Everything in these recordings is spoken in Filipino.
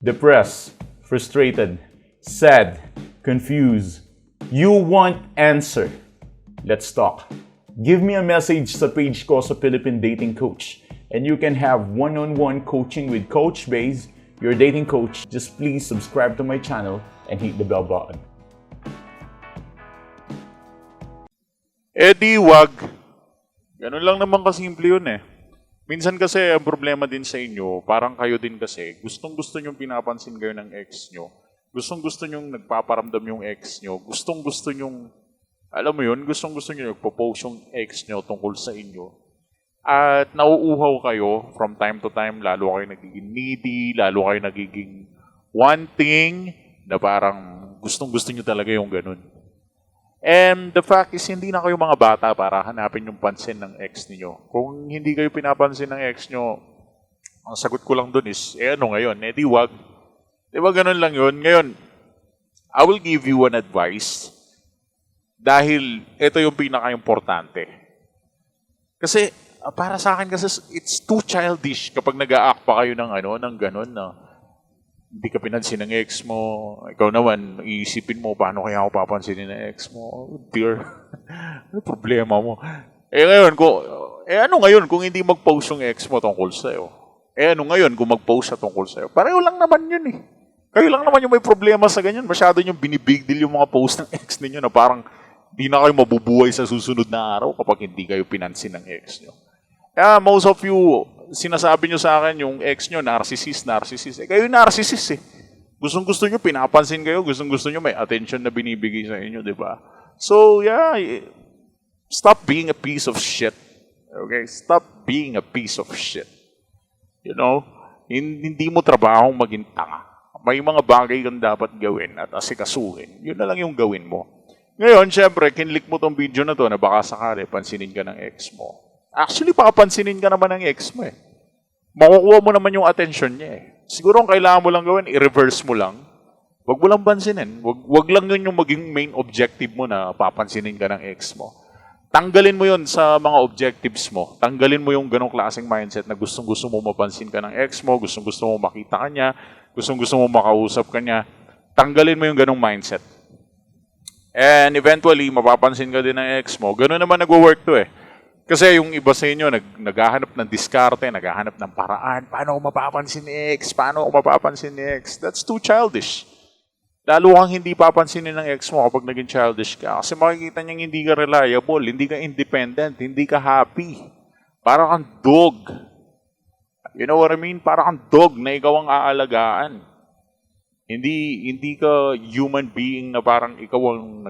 depressed, frustrated, sad, confused. You want answer. Let's talk. Give me a message sa page ko sa Philippine Dating Coach and you can have one-on-one coaching with Coach Baze, your dating coach. Just please subscribe to my channel and hit the bell button. Di wag. Ganun lang naman kasimple yun eh. Minsan kasi ang problema din sa inyo, parang kayo din kasi, gustong-gusto nyong pinapansin kayo ng ex nyo. Gustong-gusto nyong nagpaparamdam yung ex nyo. Gustong-gusto nyong, alam mo yun, gustong-gusto nyo nagpo-post yung ex nyo tungkol sa inyo. At nauuhaw kayo from time to time, lalo kayo nagiging needy, lalo kayo nagiging wanting, na parang gustong-gusto nyo talaga yung ganun. And the fact is, hindi na kayo mga bata para hanapin yung pansin ng ex niyo. Kung hindi kayo pinapansin ng ex nyo, ang sagot ko lang dun is, ano ngayon? Di wag. Di ba ganun lang yun? Ngayon, I will give you an advice dahil ito yung pinaka-importante. Kasi, para sa akin kasi, it's too childish kapag nag-a-act pa kayo ng ganun na hindi ka pinansin ng ex mo. Ikaw naman, iisipin mo, paano kaya ako papansinin ng ex mo? Oh dear, ano problema mo? Ano ngayon kung hindi mag-post yung ex mo tungkol sa'yo? Ano ngayon kung mag-post siya tungkol sa'yo? Pareho lang naman yun eh. Kayo lang naman yung may problema sa ganyan. Masyado yung binibig deal yung mga post ng ex ninyo na parang di na kayo mabubuhay sa susunod na araw kapag hindi kayo pinansin ng ex nyo. Kaya most of you, sinasabi nyo sa akin yung ex nyo, narcissist. Kayo yung narcissist eh. Gustong-gusto nyo, pinapansin kayo. Gustong-gusto nyo, may attention na binibigay sa inyo, di ba? So, yeah, stop being a piece of shit. Okay? Stop being a piece of shit. You know? Hindi mo trabahong maging tanga. May mga bagay kang dapat gawin at asikasuhin. Yun na lang yung gawin mo. Ngayon, syempre, kinlik mo tong video na to na baka sakali, pansinin ka ng ex mo. Actually, papansinin ka naman ng ex mo eh. Makukuha mo naman yung attention niya eh. Siguro ang kailangan mo lang gawin, i-reverse mo lang. Huwag mo lang pansinin. Huwag lang yun yung maging main objective mo na papansinin ka ng ex mo. Tanggalin mo yun sa mga objectives mo. Tanggalin mo yung ganong klaseng mindset na gustong-gusto mo mapansin ka ng ex mo, gustong-gusto mo makita ka niya, gustong-gusto mo makausap ka niya. Tanggalin mo yung ganong mindset. And eventually, mapapansin ka din ng ex mo. Ganon naman nag-work to eh. Kasi yung iba sa inyo, naghahanap ng diskarte, naghahanap ng paraan. Paano ako mapapansin ni ex? Paano ako mapapansin ni ex? That's too childish. Lalo kang hindi papansinin ng ex mo kapag naging childish ka. Kasi makikita niyang hindi ka reliable, hindi ka independent, hindi ka happy. Parang kang dog. You know what I mean? Parang kang dog na ikaw ang aalagaan. Hindi ka human being na parang ikaw ang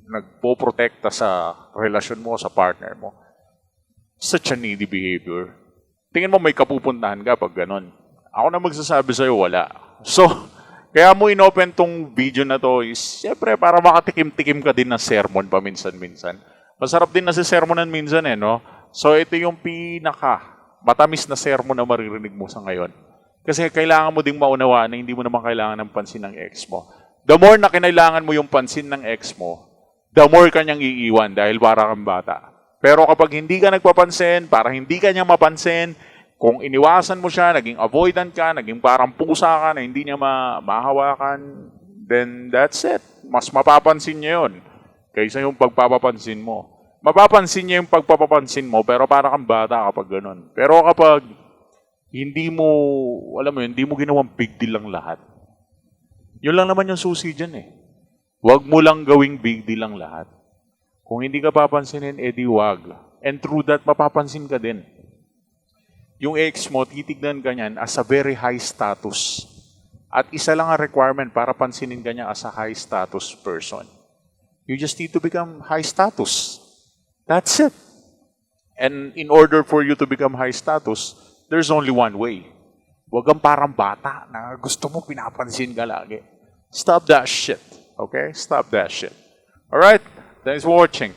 nagpoprotekta sa relasyon mo, sa partner mo. Such a needy behavior. Tingin mo may kapupuntahan ka pag ganon. Ako na magsasabi sa'yo, wala. So, kaya mo inopen tong video na to is, syempre, para makatikim-tikim ka din ng sermon paminsan-minsan. Masarap din na si sermonan minsan eh, no? So, ito yung matamis na sermon na maririnig mo sa ngayon. Kasi kailangan mo ding maunawaan na hindi mo naman kailangan ng pansin ng ex mo. The more na kinailangan mo yung pansin ng ex mo, the more kanyang iiwan dahil para kang bata. Pero kapag hindi ka nagpapansin, para hindi ka niya mapansin, kung iniwasan mo siya, naging avoidant ka, naging parang pusa ka na hindi niya mahawakan, then that's it. Mas mapapansin niya yun kaysa yung pagpapapansin mo. Mapapansin niya yung pagpapapansin mo, pero para kang bata kapag ganun. Pero kapag hindi mo ginawang big deal lang lahat, yun lang naman yung susi dyan eh. Huwag mo lang gawing big deal ang lahat. Kung hindi ka papansinin, edi wag. And through that, mapapansin ka din. Yung ex mo, titignan ka niyan as a very high status. At isa lang ang requirement para pansinin ka niya as a high status person. You just need to become high status. That's it. And in order for you to become high status, there's only one way. Huwag kang parang bata na gusto mo pinapansin ka lagi. Stop that shit. Okay? Stop that shit. Alright? Thanks for watching.